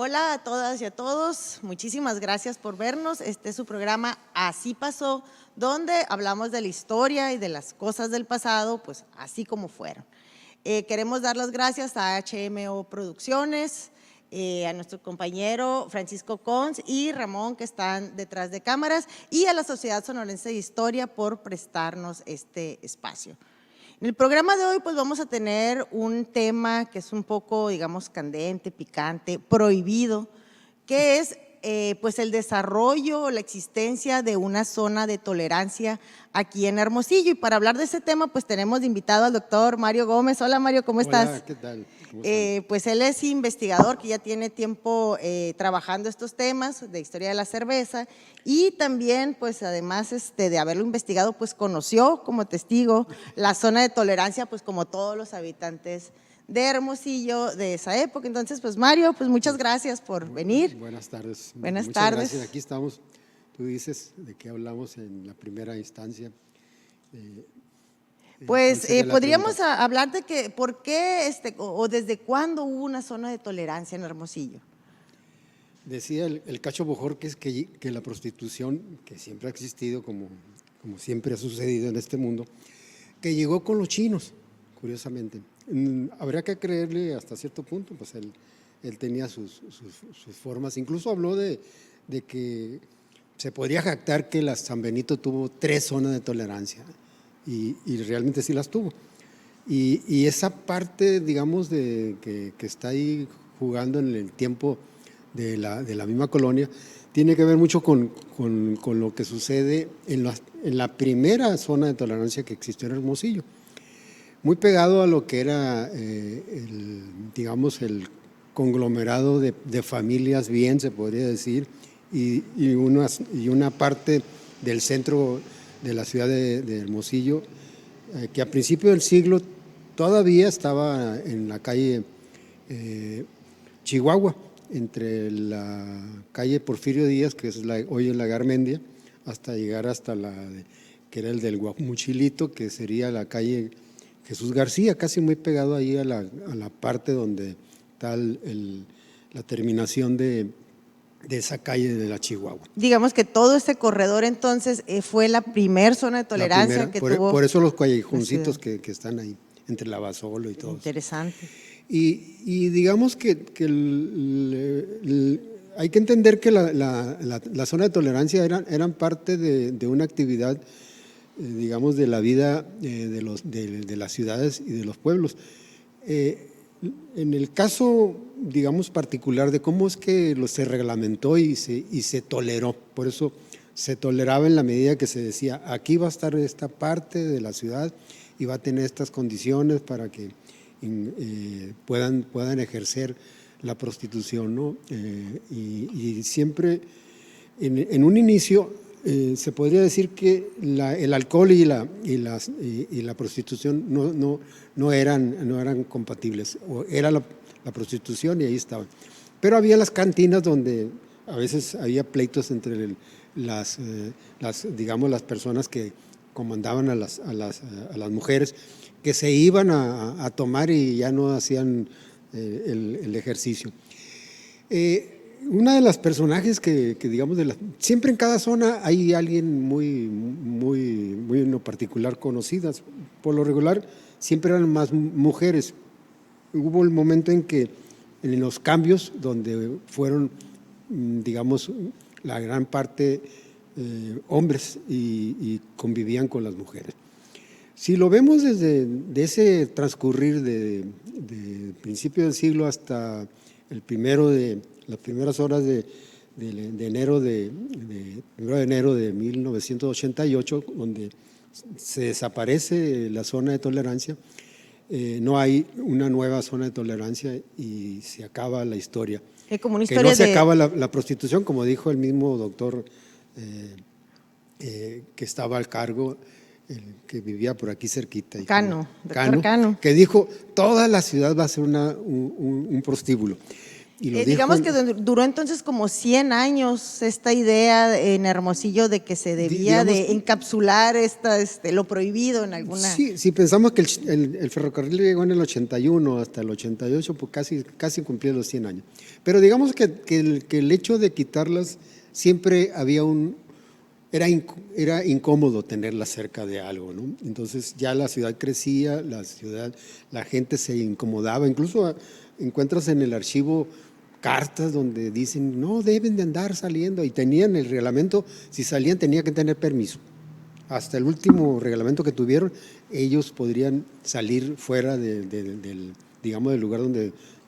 Hola a todas y a todos, muchísimas gracias por vernos. Este es su programa Así Pasó, donde hablamos de la historia y de las cosas del pasado, pues así como fueron. Queremos dar las gracias a HMO Producciones, a nuestro compañero Francisco Cons y Ramón, que están detrás de cámaras, y a la Sociedad Sonorense de Historia por prestarnos este espacio. En el programa de hoy pues vamos a tener un tema que es un poco, digamos, candente, picante, prohibido, que es pues el desarrollo o la existencia de una zona de tolerancia aquí en Hermosillo. Y para hablar de ese tema pues tenemos de invitado al doctor Mario Gómez. Hola Mario, ¿cómo estás? Hola, ¿qué tal? ¿Cómo están? Pues él es investigador que ya tiene tiempo trabajando estos temas de historia de la cerveza y también pues además de haberlo investigado pues conoció como testigo la zona de tolerancia pues como todos los habitantes de Hermosillo de esa época. Entonces pues Mario, pues muchas gracias por venir. Buenas tardes. Buenas Muchas tardes. gracias. Aquí estamos. Tú dices de qué hablamos en la primera instancia. Pues ¿Cuál sería la podríamos pregunta? hablar de que por qué o desde cuándo hubo una zona de tolerancia en Hermosillo. Decía el Cacho Bojorquez que la prostitución, que siempre ha existido, como siempre ha sucedido en este mundo, que llegó con los chinos, curiosamente. Habría que creerle hasta cierto punto, pues él tenía sus formas. Incluso habló de que se podría jactar que la San Benito tuvo 3 zonas de tolerancia, y realmente sí las tuvo. Y esa parte, digamos, que está ahí jugando en el tiempo de la misma colonia, tiene que ver mucho con lo que sucede en la primera zona de tolerancia que existió en Hermosillo. Muy pegado a lo que era, digamos, el conglomerado de familias bien, se podría decir, y una parte del centro de la ciudad de Hermosillo, que a principios del siglo todavía estaba en la calle Chihuahua, entre la calle Porfirio Díaz, que es hoy en la Garmendia, hasta llegar hasta que era el del Guamuchilito, que sería la calle Jesús García, casi muy pegado ahí a la parte donde está la terminación de esa calle de la Chihuahua. Digamos que todo este corredor entonces fue la primer zona de tolerancia que tuvo. Por eso los callejoncitos que están ahí, entre Lavasolo y todo. Interesante. Y digamos que hay que entender que la zona de tolerancia eran parte de una actividad, digamos, de la vida de las ciudades y de los pueblos. En el caso, digamos, particular de cómo es que se reglamentó y se toleró, por eso se toleraba en la medida que se decía, aquí va a estar esta parte de la ciudad y va a tener estas condiciones para que puedan ejercer la prostitución, ¿no? Y siempre, en un inicio, se podría decir que el alcohol y la prostitución no eran compatibles, o era la prostitución y ahí estaban. Pero había las cantinas donde a veces había pleitos entre digamos, las personas que comandaban a las mujeres, que se iban a tomar y ya no hacían el ejercicio. Una de las personajes que digamos, siempre en cada zona hay alguien muy en lo particular conocidas. Por lo regular siempre eran más mujeres. Hubo el momento en los cambios donde fueron, digamos, la gran parte hombres y convivían con las mujeres. Si lo vemos desde ese transcurrir de principio del siglo hasta las primeras horas de enero de 1988, donde se desaparece la zona de tolerancia, no hay una nueva zona de tolerancia y se acaba la historia. Como una que historia no se acaba la prostitución, como dijo el mismo doctor que estaba al cargo, que vivía por aquí cerquita. Cano, que dijo, toda la ciudad va a ser un prostíbulo. Y lo dijo digamos que duró entonces como 100 años esta idea en Hermosillo de que se debía digamos, de encapsular lo prohibido en alguna… Sí, si pensamos que el ferrocarril llegó en el 81 hasta el 88, pues casi cumplió los 100 años. Pero digamos que el hecho de quitarlas siempre había era incómodo tenerlas cerca de algo, ¿no? Entonces ya la ciudad crecía, la gente se incomodaba, incluso encuentras en el archivo cartas donde dicen no deben de andar saliendo, y tenían el reglamento, si salían tenía que tener permiso. Hasta el último reglamento que tuvieron, ellos podrían salir fuera digamos, del lugar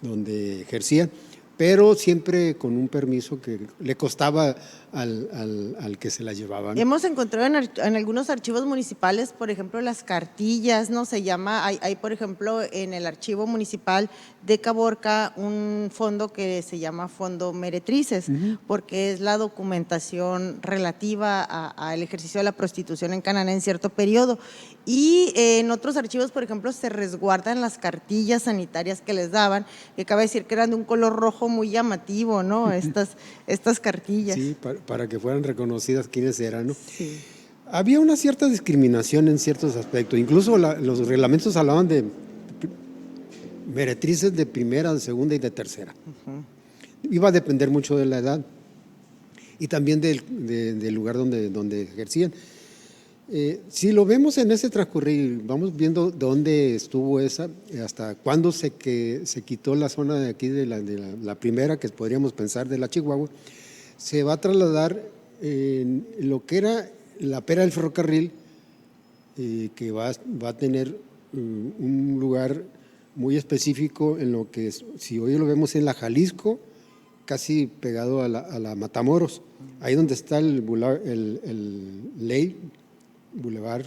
donde ejercían, pero siempre con un permiso que le costaba al que se la llevaban. Hemos encontrado en algunos archivos municipales, por ejemplo, las cartillas, ¿no? Se llama, hay, por ejemplo, en el archivo municipal de Caborca un fondo que se llama Fondo Meretrices, porque es la documentación relativa al ejercicio de la prostitución en Cananea en cierto periodo. Y en otros archivos, por ejemplo, se resguardan las cartillas sanitarias que les daban, que cabe decir que eran de un color rojo muy llamativo, ¿no? Estas cartillas. Sí, para que fueran reconocidas quiénes eran, ¿no? Sí. Había una cierta discriminación en ciertos aspectos, incluso los reglamentos hablaban de meretrices de primera, de segunda y de tercera. Iba a depender mucho de la edad y también del lugar donde ejercían. Si lo vemos en ese transcurrir, vamos viendo dónde estuvo esa, hasta cuándo se quitó la zona de aquí de la primera, que podríamos pensar de la Chihuahua, se va a trasladar en lo que era la pera del ferrocarril, que va a tener un lugar muy específico en lo que si hoy lo vemos en la Jalisco, casi pegado a la Matamoros, ahí donde está el Ley Boulevard,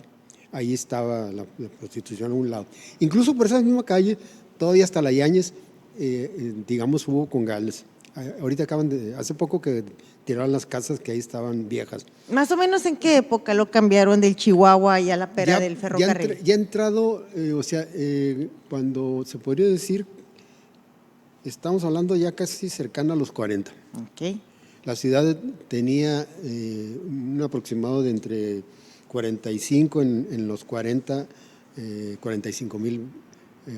ahí estaba la prostitución a un lado. Incluso por esa misma calle, todavía hasta la Yáñez, digamos, hubo congales. Ahorita hace poco que tiraron las casas que ahí estaban viejas. ¿Más o menos en qué época lo cambiaron del Chihuahua y a la pera del ferrocarril? Ya ha entrado, o sea, cuando se podría decir, estamos hablando ya casi cercana a los 40. Okay. La ciudad tenía un aproximado de entre 45 en los 40, 45,000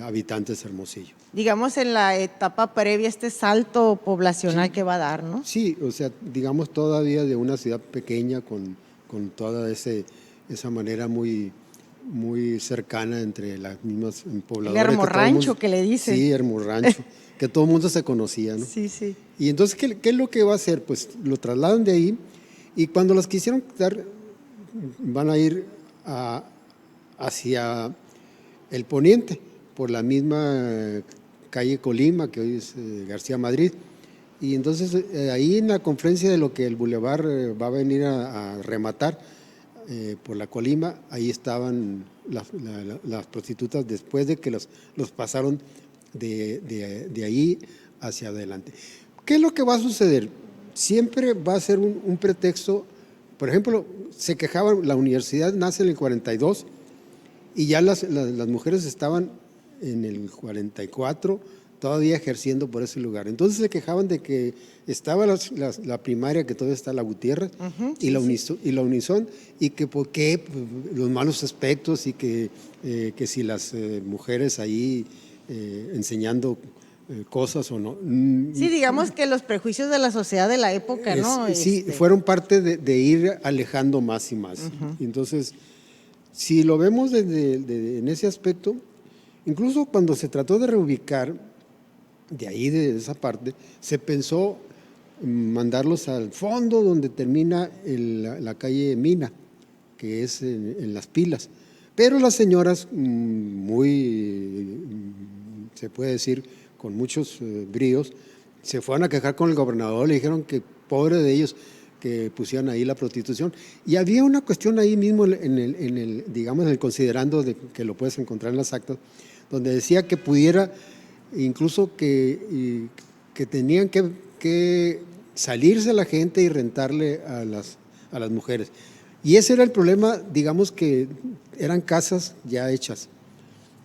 habitantes Hermosillo. Digamos en la etapa previa a este salto poblacional que va a dar, ¿no? Sí, o sea, digamos todavía de una ciudad pequeña con toda esa manera muy cercana entre las mismas pobladoras. El hermorrancho que le dicen. Sí, hermorrancho, que todo el mundo se conocía, ¿no? Sí, sí. Y entonces, ¿qué es lo que va a hacer? Pues lo trasladan de ahí, y cuando las quisieron quitar, van a ir hacia el poniente, por la misma calle Colima, que hoy es García Madrid. Y entonces ahí en la conferencia de lo que el bulevar va a venir a rematar por la Colima, ahí estaban las prostitutas después de que los pasaron de ahí hacia adelante. ¿Qué es lo que va a suceder? Siempre va a ser un pretexto. Por ejemplo, se quejaban, la universidad nace en el 42 y ya las mujeres estaban en el 44 todavía ejerciendo por ese lugar. Entonces se quejaban de que estaba la primaria, que todavía está la Gutiérrez, y la Unison, y que por qué los malos aspectos, y que si las mujeres ahí enseñando cosas o no. Sí, digamos que los prejuicios de la sociedad de la época, ¿no? Sí, fueron parte de ir alejando más y más. Entonces, si lo vemos en ese aspecto, incluso cuando se trató de reubicar de ahí, de esa parte, se pensó mandarlos al fondo donde termina la calle Mina, que es en Las Pilas. Pero las señoras, se puede decir, con muchos bríos, se fueron a quejar con el gobernador, le dijeron que pobre de ellos que pusieran ahí la prostitución. Y había una cuestión ahí mismo digamos, en el considerando de que lo puedes encontrar en las actas, donde decía que pudiera, incluso que tenían que salirse la gente y rentarle a las mujeres. Y ese era el problema, digamos que eran casas ya hechas.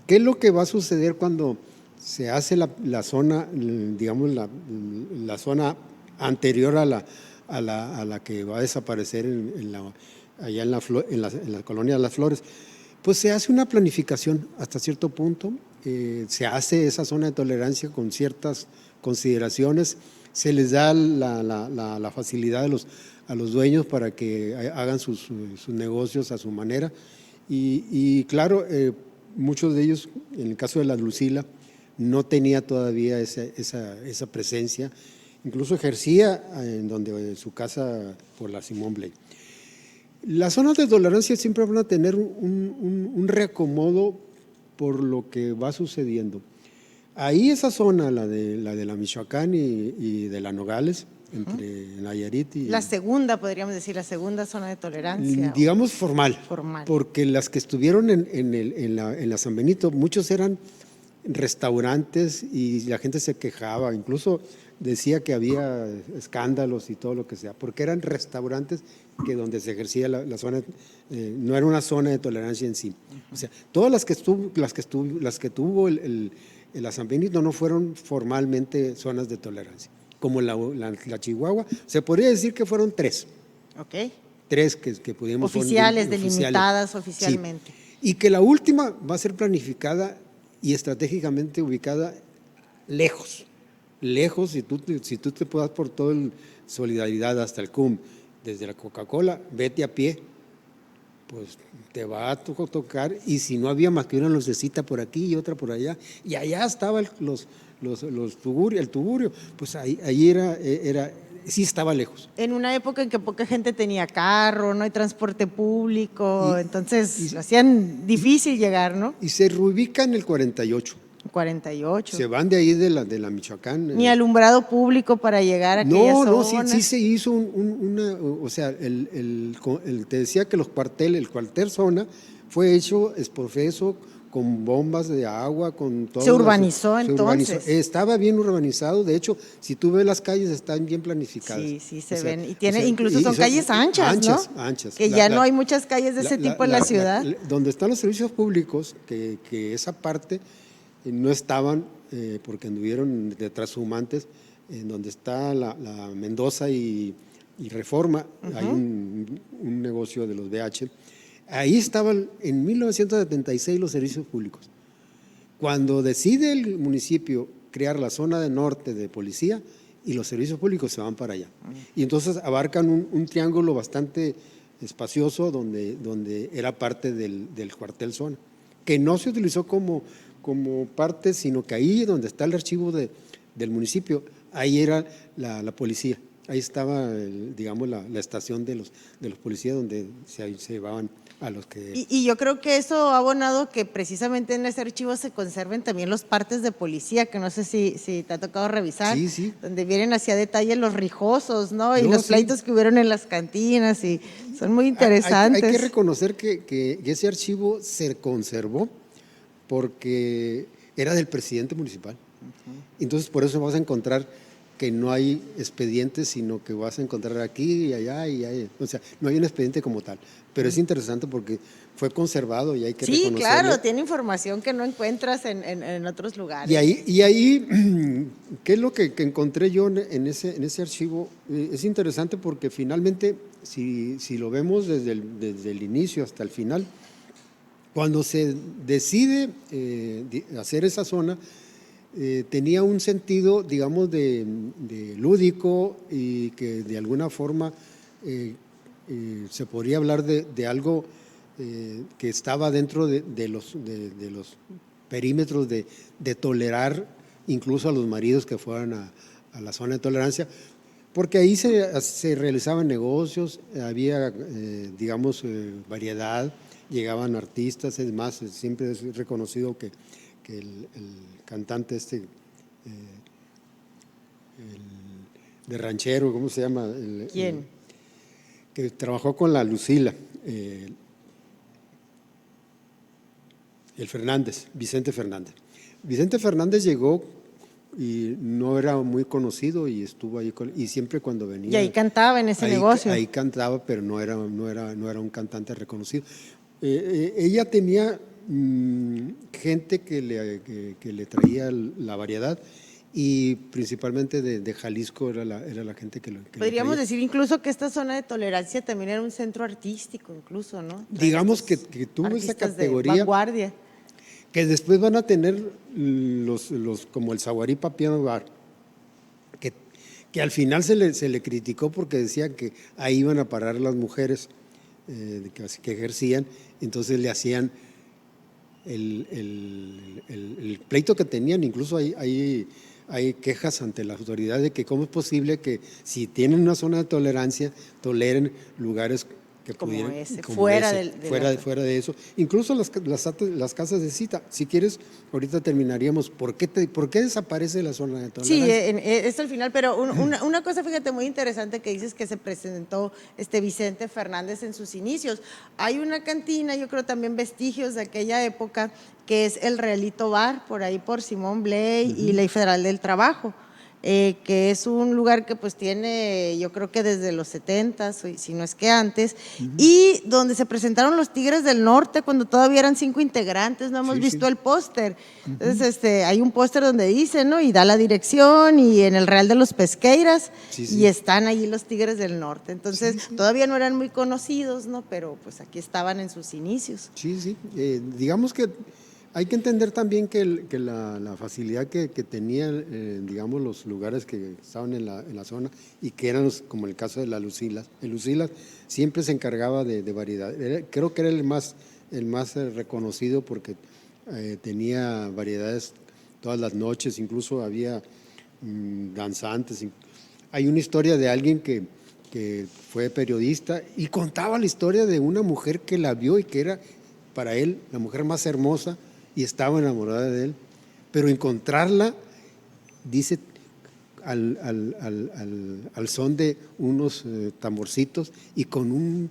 ¿Qué es lo que va a suceder cuando se hace la zona, digamos, la zona anterior a la que va a desaparecer allá en la colonia de Las Flores, pues se hace una planificación hasta cierto punto, se hace esa zona de tolerancia con ciertas consideraciones, se les da la facilidad a los dueños para que hagan sus negocios a su manera y claro, muchos de ellos, en el caso de la Lucila, no tenía todavía esa presencia, incluso ejercía en su casa por la Simón Blay. Las zonas de tolerancia siempre van a tener un reacomodo por lo que va sucediendo. Ahí esa zona, la de la Michoacán y de la Nogales, entre Nayarit y… La segunda, podríamos decir, la segunda zona de tolerancia. Digamos formal. Formal. Porque las que estuvieron en la San Benito, muchos eran restaurantes y la gente se quejaba, incluso decía que había escándalos y todo lo que sea, porque eran restaurantes que donde se ejercía la zona, no era una zona de tolerancia en sí. O sea, todas las que tuvo la San Benito no fueron formalmente zonas de tolerancia, como la Chihuahua, se podría decir que fueron 3. Ok. 3 que pudimos… Oficiales, delimitadas oficialmente. Sí. Y que la última va a ser planificada y estratégicamente ubicada lejos, si tú te puedas por todo el Solidaridad hasta el CUM, desde la Coca-Cola, vete a pie, pues te va a tocar, y si no había más que una lucecita por aquí y otra por allá, y allá estaba el tugurio, pues ahí era sí estaba lejos. En una época en que poca gente tenía carro, no hay transporte público, entonces lo hacían difícil llegar, ¿no? Y se reubica en el 48. 48. Se van de ahí de la Michoacán. Ni alumbrado público para llegar a aquella zona. No, sí se hizo o sea, te decía que el cuartel zona fue hecho exprofeso con bombas de agua, con todo. Se urbanizó entonces. Estaba bien urbanizado, de hecho, si tú ves las calles están bien planificadas. Sí, se ven. Y incluso son calles anchas, ¿no? Anchas. Que ya no hay muchas calles de ese tipo en la ciudad. Donde están los servicios públicos, que esa parte no estaban, porque anduvieron de transhumantes, en donde está la Mendoza y Reforma, hay un negocio de los BH. Ahí estaban en 1976 los servicios públicos. Cuando decide el municipio crear la zona de norte de policía, y los servicios públicos se van para allá. Y entonces abarcan un triángulo bastante espacioso donde era parte del cuartel zona, que no se utilizó como parte, sino que ahí donde está el archivo del municipio, ahí era la policía. Ahí estaba, digamos, la estación de los policías donde se llevaban a los que… Y yo creo que eso ha abonado que precisamente en ese archivo se conserven también los partes de policía, que no sé si te ha tocado revisar, sí. donde vienen hacia detalle los rijosos, ¿no? Y los pleitos que hubieron en las cantinas, y son muy interesantes. Hay que reconocer que ese archivo se conservó porque era del presidente municipal. Entonces, por eso vas a encontrar que no hay expedientes, sino que vas a encontrar aquí y allá y allá. O sea, no hay un expediente como tal. Pero es interesante porque fue conservado y hay que reconocerlo. Sí, claro, tiene información que no encuentras en otros lugares. Y ahí ¿qué es lo que encontré yo en ese archivo? Es interesante porque finalmente, si lo vemos desde el inicio hasta el final, cuando se decide hacer esa zona, tenía un sentido, digamos, de lúdico, y que de alguna forma se podría hablar de algo que estaba dentro de los perímetros de tolerar incluso a los maridos que fueran a la zona de tolerancia, porque ahí se realizaban negocios, había, digamos, variedad, llegaban artistas. Es más, siempre es reconocido que el cantante de ranchero, ¿cómo se llama? ¿Quién? Que trabajó con la Lucila, el Fernández, Vicente Fernández. Vicente Fernández llegó y no era muy conocido y estuvo ahí y siempre cuando venía… Y ahí cantaba en ese negocio. Ahí cantaba, pero no era un cantante reconocido. Ella tenía gente que le traía la variedad, y principalmente de Jalisco era la gente que le Podríamos traía. decir incluso que esta zona de tolerancia también era un centro artístico, incluso, ¿no? Traer Digamos estos que tuvo esa artistas de categoría, vanguardia. que después van a tener los como el Zaguaripa Piano Bar, que al final se le criticó porque decían que ahí iban a parar las mujeres que ejercían, entonces le hacían el pleito que tenían. Incluso hay quejas ante la autoridad de que cómo es posible que si tienen una zona de tolerancia, toleren lugares que Como pudieran, ese, como fuera ese, de fuera de eso. Incluso las casas de cita. Si quieres, ahorita terminaríamos. ¿Por qué desaparece la zona de Sí, tolerancia? esto al final, pero una cosa, fíjate, muy interesante que dices que se presentó Vicente Fernández en sus inicios. Hay una cantina, yo creo también vestigios de aquella época, que es el Realito Bar, por ahí por Simón Blay y Ley Federal del Trabajo, que es un lugar que pues tiene, yo creo que desde los 70s, si no es que antes, y donde se presentaron los Tigres del Norte cuando todavía eran 5 integrantes, no hemos Sí, visto sí. el póster. Entonces, hay un póster donde dice, ¿no? Y da la dirección y en el Real de los Pesqueiras, Sí, y sí. están allí los Tigres del Norte. Entonces, Sí, sí. todavía no eran muy conocidos, ¿no? Pero pues aquí estaban en sus inicios. Sí, sí. Digamos que hay que entender también que la facilidad que tenían, digamos, los lugares que estaban en la zona, y que eran como el caso de la Lucilas. El Lucilas siempre se encargaba de variedad. Creo que era el más reconocido porque tenía variedades todas las noches, incluso había danzantes. Hay una historia de alguien que fue periodista y contaba la historia de una mujer que la vio y que era para él la mujer más hermosa y estaba enamorada de él, pero encontrarla, dice, al son de unos tamborcitos y con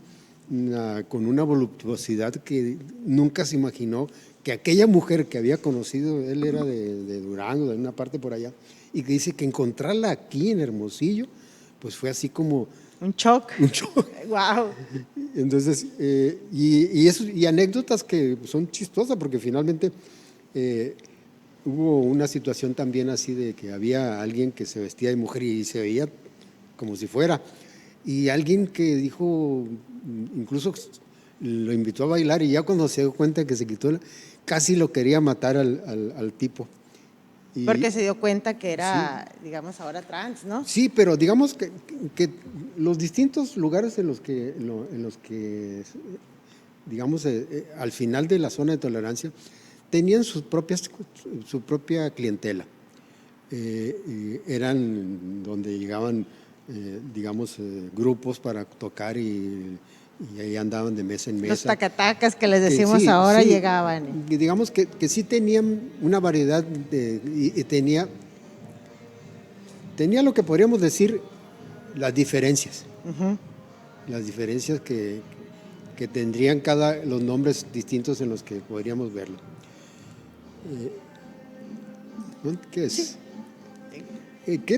una voluptuosidad que nunca se imaginó que aquella mujer que había conocido, él era de Durango, de una parte por allá, y que dice que encontrarla aquí en Hermosillo, pues fue así como Un shock. un shock. Wow. Entonces, y anécdotas que son chistosas, porque finalmente hubo una situación también así de que había alguien que se vestía de mujer y se veía como si fuera, y alguien que dijo, incluso lo invitó a bailar, y ya cuando se dio cuenta que se quitó, casi lo quería matar al tipo. Y, Porque se dio cuenta que era, digamos, ahora trans, ¿no? sí, pero digamos que los distintos lugares en los que digamos, al final de la zona de tolerancia, tenían su propia clientela. Eran donde llegaban, digamos, grupos para tocar, y ahí andaban de mesa en mesa. Los tacatacas que les Que decimos sí, ahora sí, llegaban. y digamos que sí tenían una variedad y tenía lo que podríamos decir las diferencias. Las diferencias que tendrían los nombres distintos en los que podríamos verlo. ¿Qué es? ¿Qué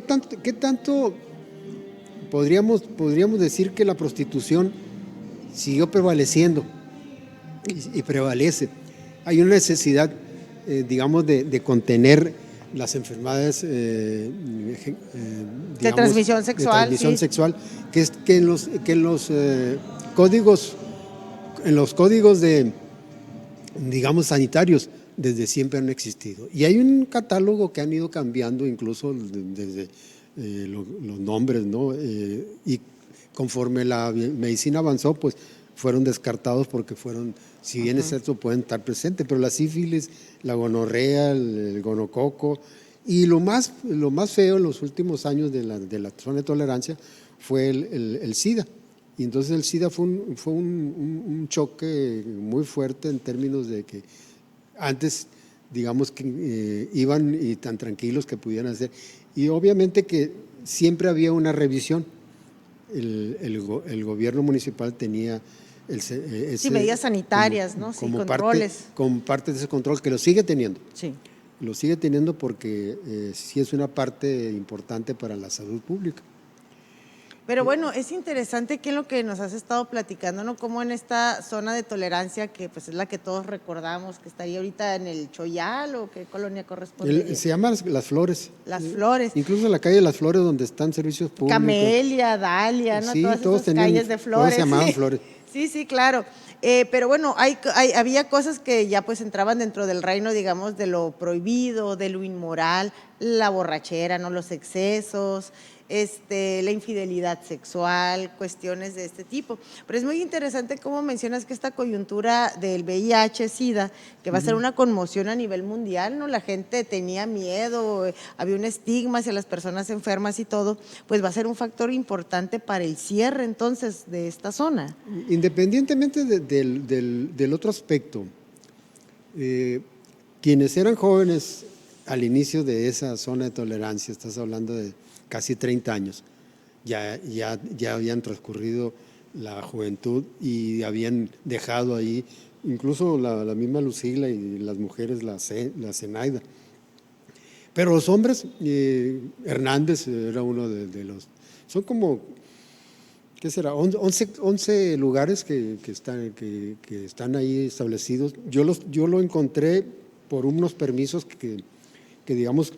tanto podríamos decir que la prostitución siguió prevaleciendo y prevalece? Hay una necesidad, digamos, de contener las enfermedades De digamos, transmisión sexual. de transmisión Sí. sexual, que en los códigos de, digamos, sanitarios desde siempre han existido, y hay un catálogo que han ido cambiando incluso desde los nombres, ¿no? Y conforme la medicina avanzó, pues fueron descartados porque fueron, si bien es cierto, pueden estar presentes, pero la sífilis, la gonorrea, el gonococo, y lo más feo en los últimos años de la zona de tolerancia fue el SIDA. Y entonces el SIDA fue un choque muy fuerte en términos de que antes, digamos, que iban y tan tranquilos que pudieran hacer. Y obviamente que siempre había una revisión. El gobierno municipal tenía Sí, medidas sanitarias, ¿no? Sí, controles. Como parte de ese control, que lo sigue teniendo. Sí. Lo sigue teniendo porque sí es una parte importante para la salud pública. Pero bueno, es interesante que en lo que nos has estado platicando, ¿no? Como en esta zona de tolerancia, que pues es la que todos recordamos, que estaría ahorita en el Choyal, ¿o qué colonia correspondería? Se llama Las Flores. Las Flores. Incluso la calle de Las Flores, donde están servicios públicos. Camelia, Dalia, ¿no? Sí, Todas todos esas tenían, calles de todos Flores. se llamaban Sí. Flores. Sí, sí, claro. Pero bueno, había cosas que ya pues entraban dentro del reino, digamos, de lo prohibido, de lo inmoral, la borrachera, ¿no? Los excesos, la infidelidad sexual, cuestiones de este tipo. Pero es muy interesante cómo mencionas que esta coyuntura del VIH-Sida, que va a ser una conmoción a nivel mundial, ¿no? La gente tenía miedo, había un estigma hacia las personas enfermas y todo, pues va a ser un factor importante para el cierre entonces de esta zona. Independientemente del otro aspecto, quienes eran jóvenes al inicio de esa zona de tolerancia, estás hablando de casi 30 años, ya habían transcurrido la juventud y habían dejado ahí, incluso la misma Lucila y las mujeres, la Zenaida. Pero los hombres, Hernández era uno de los, son como, ¿qué será? 11 lugares que están ahí establecidos. Yo lo encontré por unos permisos que digamos,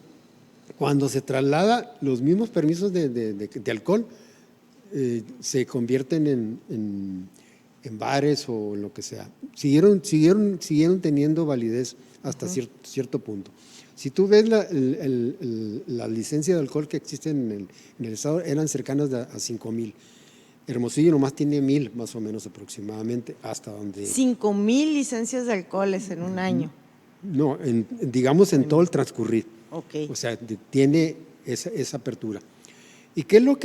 cuando se traslada, los mismos permisos de alcohol se convierten en bares o lo que sea. Siguieron teniendo validez hasta cierto punto. Si tú ves la licencia de alcohol que existen en el estado, eran cercanas a 5,000. Hermosillo nomás tiene 1,000 más o menos aproximadamente, hasta donde… 5,000 licencias de alcoholes en un año. No, digamos en todo el transcurrir. Okay. O sea, tiene esa apertura. ¿Y qué es lo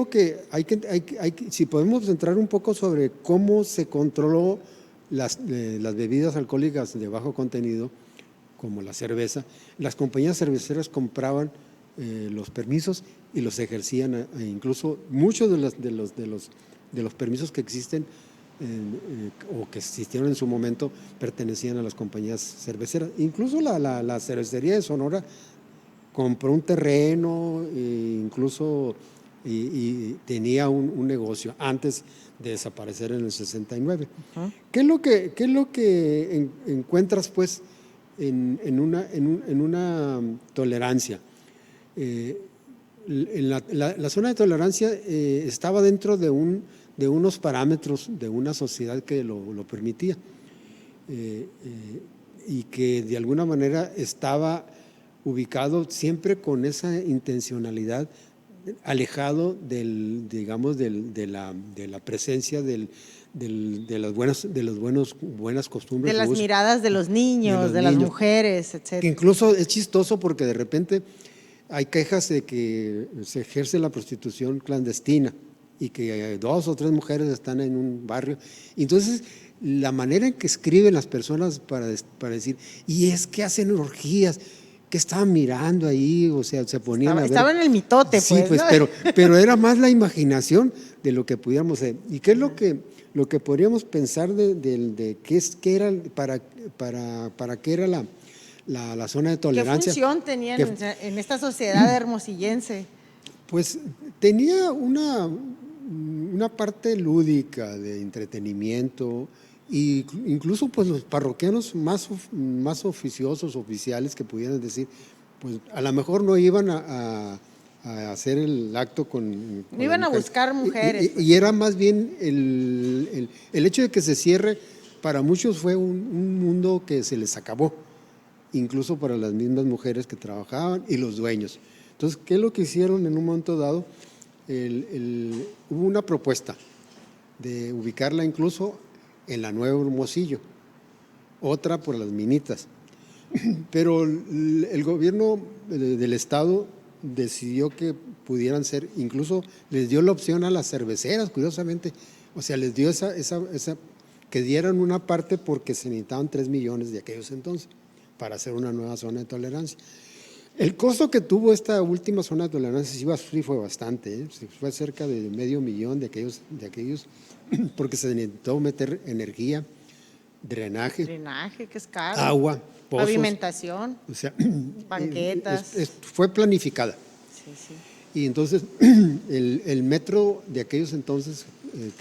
que hay que si podemos entrar un poco sobre cómo se controló las bebidas alcohólicas de bajo contenido, como la cerveza? Las compañías cerveceras compraban los permisos y los ejercían, incluso muchos de los permisos que existen o que existieron en su momento pertenecían a las compañías cerveceras. Incluso la cervecería de Sonora compró un terreno, incluso y tenía un negocio antes de desaparecer en el 69. Uh-huh. ¿Qué es lo que encuentras pues en una tolerancia? La zona de tolerancia estaba dentro de unos parámetros de una sociedad que lo permitía y que de alguna manera estaba ubicado siempre con esa intencionalidad, alejado digamos de la presencia de las buenas costumbres. De las miradas de los niños, de las mujeres, etc. Que incluso es chistoso porque de repente hay quejas de que se ejerce la prostitución clandestina y que 2 o 3 mujeres están en un barrio. Entonces, la manera en que escriben las personas para decir, y es que hacen orgías, que estaban mirando ahí, o sea, se ponían a ver. Estaba en el mitote, sí, pues, ¿no? pero era más la imaginación de lo que pudiéramos hacer. ¿Y qué es lo que podríamos pensar de qué era, para qué era la zona de tolerancia? ¿Qué función tenían en esta sociedad hermosillense? Pues tenía una parte lúdica de entretenimiento, e incluso pues los parroquianos más oficiosos, oficiales, que pudieran decir, pues a lo mejor no iban a hacer el acto con no iban a buscar mujeres. Y era más bien el hecho de que se cierre, para muchos fue un mundo que se les acabó, incluso para las mismas mujeres que trabajaban y los dueños. Entonces, ¿qué es lo que hicieron en un momento dado? Hubo una propuesta de ubicarla incluso en la Nueva Hermosillo, otra por las Minitas. Pero el gobierno del estado decidió que pudieran ser, incluso les dio la opción a las cerveceras, curiosamente, o sea, les dio esa que dieran una parte porque se necesitaban 3 millones de aquellos entonces para hacer una nueva zona de tolerancia. El costo que tuvo esta última zona de tolerancia sí fue bastante, fue cerca de $500,000 de aquellos, porque se necesitó meter energía, drenaje, que es caro, agua, pozos, pavimentación, o sea, banquetas. Fue planificada. Sí, sí. Y entonces el metro de aquellos entonces,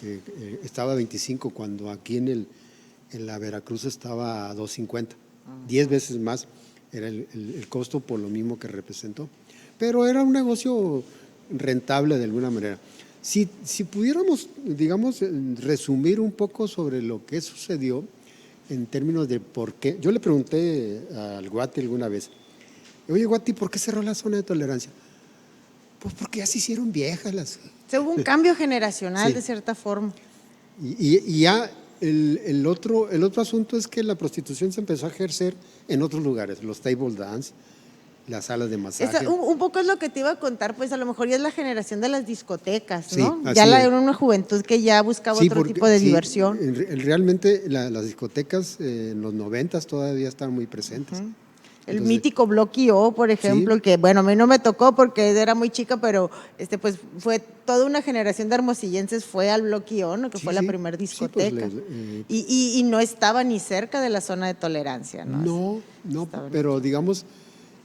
que estaba a 25, cuando aquí en la Veracruz estaba a 2.50, 10 veces más era el costo por lo mismo que representó. Pero era un negocio rentable de alguna manera. Si pudiéramos, digamos, resumir un poco sobre lo que sucedió en términos de por qué. Yo le pregunté al Guati alguna vez, oye Guati, ¿por qué cerró la zona de tolerancia? Pues porque ya se hicieron viejas las. Hubo un cambio generacional, Sí. de cierta forma. Y ya el otro asunto es que la prostitución se empezó a ejercer en otros lugares, los table dance, las salas de masaje. Un poco es lo que te iba a contar, pues a lo mejor ya es la generación de las discotecas, Sí, ¿no? así Ya es. era una juventud que ya buscaba Sí, otro porque- tipo de sí, diversión. Realmente las discotecas en los 90 todavía están muy presentes. El Entonces, mítico Blocky O, por ejemplo, Sí. que bueno, a mí no me tocó porque era muy chica, pero pues fue toda una generación de hermosillenses fue al Blocky O, ¿no? Que Sí, fue la sí. primera Sí, pues, discoteca. Y no estaba ni cerca de la zona de tolerancia, ¿no? no, Estaba en pero digamos,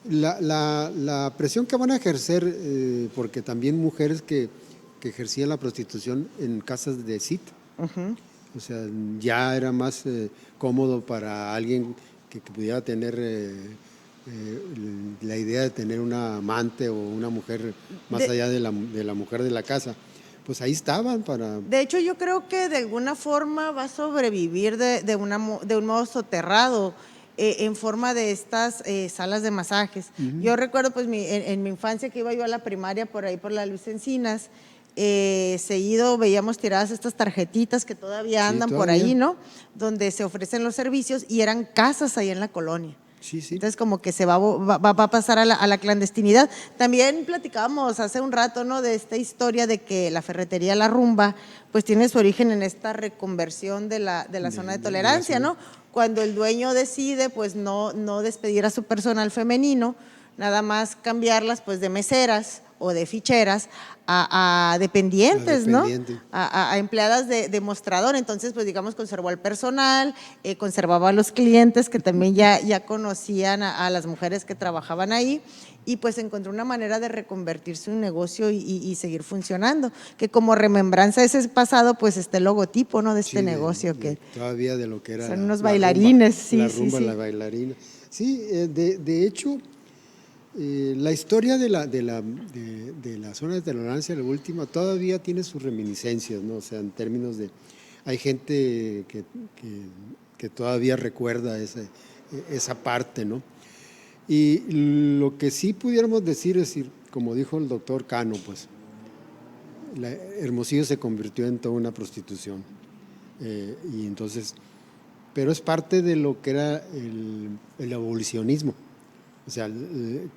la presión que van a ejercer, porque también mujeres que ejercían la prostitución en casas de cita, o sea, ya era más cómodo para alguien que pudiera tener la idea de tener una amante o una mujer más allá de la mujer de la casa. Pues ahí estaban para. De hecho, yo creo que de alguna forma va a sobrevivir de un modo soterrado en forma de estas salas de masajes. Yo recuerdo pues en mi infancia que iba yo a la primaria por ahí por la Luis Encinas, seguido veíamos tiradas estas tarjetitas que todavía Sí, andan por todavía. ahí, ¿no? Donde se ofrecen los servicios y eran casas ahí en la colonia. Sí, sí. Entonces como que se va a pasar a la clandestinidad. También platicábamos hace un rato, ¿no? De esta historia de que la ferretería La Rumba pues tiene su origen en esta reconversión de la zona de tolerancia, ¿no? Cuando el dueño decide pues no despedir a su personal femenino, nada más cambiarlas pues de meseras o de ficheras a dependientes, ¿no? Dependiente. A empleadas de mostrador. Entonces, pues digamos, conservó al personal, conservaba a los clientes que también ya conocían a las mujeres que trabajaban ahí y pues encontró una manera de reconvertirse en un negocio y seguir funcionando. Que como remembranza de ese pasado, pues el logotipo, ¿no? De este Sí, negocio que todavía de lo que era son unos la bailarines, rumba, sí, la sí, rumba, sí. la bailarina. Sí, de hecho, la historia de la zona de tolerancia, la última, todavía tiene sus reminiscencias, ¿no? O sea, en términos de, hay gente que todavía recuerda esa parte, ¿no? Y lo que sí pudiéramos decir, es decir, como dijo el doctor Cano, pues, Hermosillo se convirtió en toda una prostitución. Y entonces, pero es parte de lo que era el abolicionismo. O sea,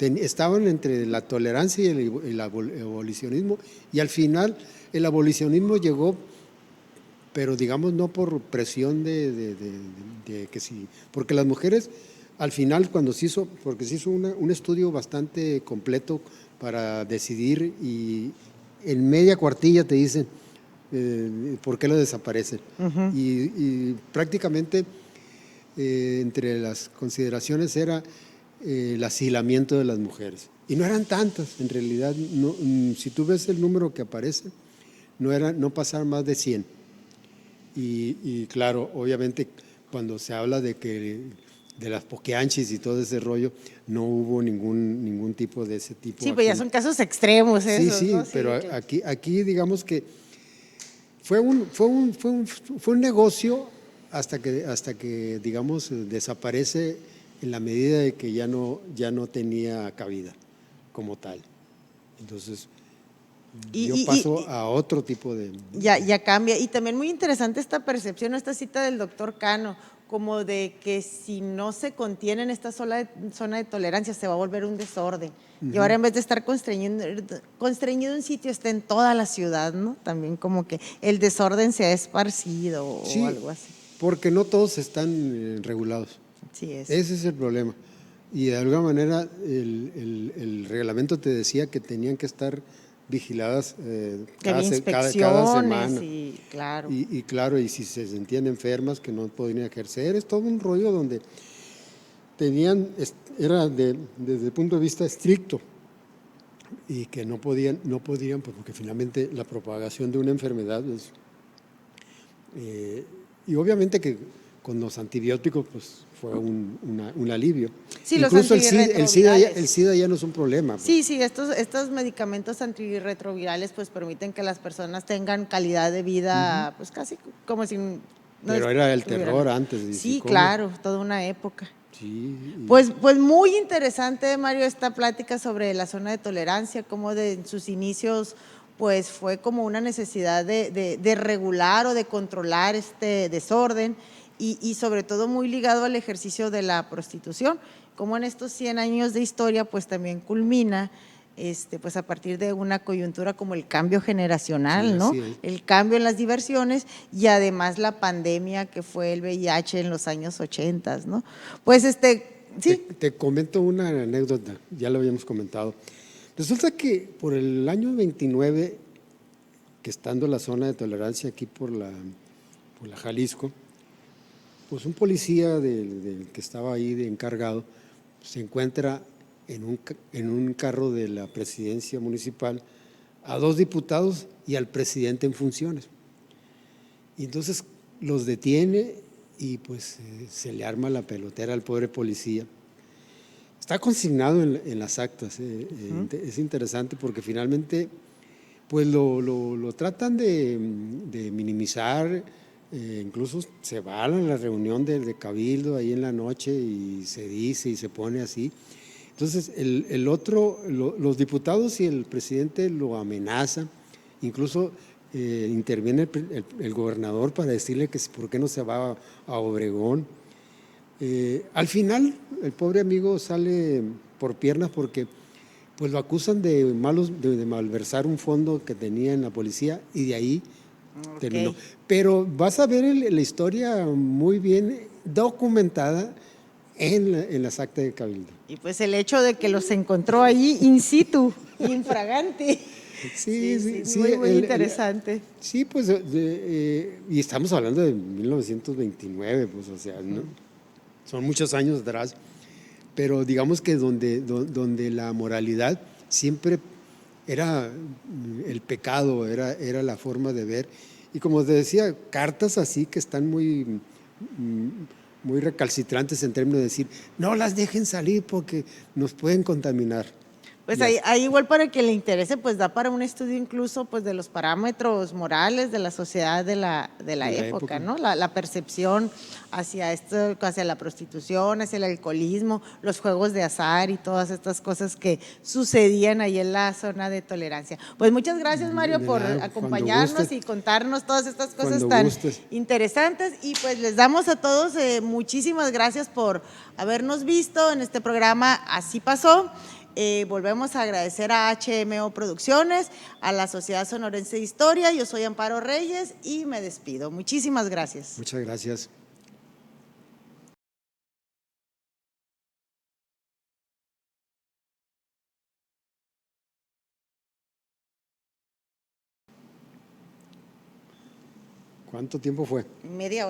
estaban entre la tolerancia y el abolicionismo, y al final el abolicionismo llegó, pero digamos no por presión de que sí, porque las mujeres al final cuando porque se hizo un estudio bastante completo para decidir, y en media cuartilla te dicen por qué lo desaparecen. Y prácticamente entre las consideraciones era el asilamiento de las mujeres. Y no eran tantas, en realidad, no, si tú ves el número que aparece, no pasaron más de 100. Y claro, obviamente, cuando se habla de las pokeanchis y todo ese rollo, no hubo ningún tipo de ese tipo. Sí, pues ya son casos extremos esos, sí, ¿no? pero Sí, aquí digamos que fue un negocio hasta que digamos desaparece en la medida de que ya no tenía cabida como tal. Entonces yo paso a otro tipo de. Ya cambia. Y también muy interesante esta percepción, esta cita del doctor Cano, como de que si no se contiene en esta zona de tolerancia se va a volver un desorden. Y ahora en vez de estar constreñido un sitio, está en toda la ciudad, ¿no? También como que el desorden se ha esparcido o algo así. Porque no todos están regulados. Sí es. Ese es el problema. Y de alguna manera el reglamento te decía que tenían que estar vigiladas Que había cada inspecciones semana. y claro. Y claro, y si se sentían enfermas que no podían ejercer, es todo un rollo donde era desde el punto de vista estricto. y que no podían pues, porque finalmente la propagación de una enfermedad es, y obviamente que con los antibióticos pues fue un alivio. Sí, los Incluso antirretrovirales. el SIDA ya no es un problema. Pues. Sí, sí, estos medicamentos antirretrovirales pues permiten que las personas tengan calidad de vida pues casi como si no Pero era el tuvieran. terror antes. Sí, ¿Cómo? claro, toda una época. Sí. Pues muy interesante, Mario, esta plática sobre la zona de tolerancia, cómo en sus inicios pues fue como una necesidad de regular o de controlar este desorden y sobre todo muy ligado al ejercicio de la prostitución, como en estos 100 años de historia pues también culmina pues a partir de una coyuntura como el cambio generacional, Sí, ¿no? así es. El cambio en las diversiones y además la pandemia que fue el VIH en los años 80, ¿no? Pues sí. Te comento una anécdota, ya lo habíamos comentado. Resulta que por el año 29, que estando en la zona de tolerancia aquí por la Jalisco, pues un policía del que estaba ahí de encargado se encuentra en un carro de la presidencia municipal a 2 diputados y al presidente en funciones. Y entonces los detiene y pues se le arma la pelotera al pobre policía. Está consignado en las actas. Es interesante porque finalmente pues lo tratan de minimizar, incluso se va a la reunión de cabildo ahí en la noche y se dice y se pone así. Entonces los diputados y el presidente lo amenazan, incluso interviene el gobernador para decirle que por qué no se va a Obregón. Al final el pobre amigo sale por piernas porque pues lo acusan de malversar un fondo que tenía en la policía y de ahí terminó. Pero vas a ver la historia muy bien documentada en las actas de cabildo. Y pues el hecho de que los encontró ahí in situ, infragante. Sí, muy interesante. Sí, pues, y estamos hablando de 1929, pues, o sea, ¿no? Son muchos años atrás, pero digamos que donde la moralidad siempre era el pecado, era la forma de ver. Y como te decía, cartas así que están muy recalcitrantes en términos de decir, no las dejen salir porque nos pueden contaminar. Pues ahí igual para que le interese, pues da para un estudio incluso pues de los parámetros morales de la sociedad de la época, ¿no? La percepción hacia esto, hacia la prostitución, hacia el alcoholismo, los juegos de azar y todas estas cosas que sucedían ahí en la zona de tolerancia. Pues muchas gracias, Mario, por acompañarnos y contarnos todas estas cosas tan interesantes y pues les damos a todos muchísimas gracias por habernos visto en este programa Así Pasó. Volvemos a agradecer a HMO Producciones, a la Sociedad Sonorense de Historia. Yo soy Amparo Reyes y me despido. Muchísimas gracias. Muchas gracias. ¿Cuánto tiempo fue? Media hora.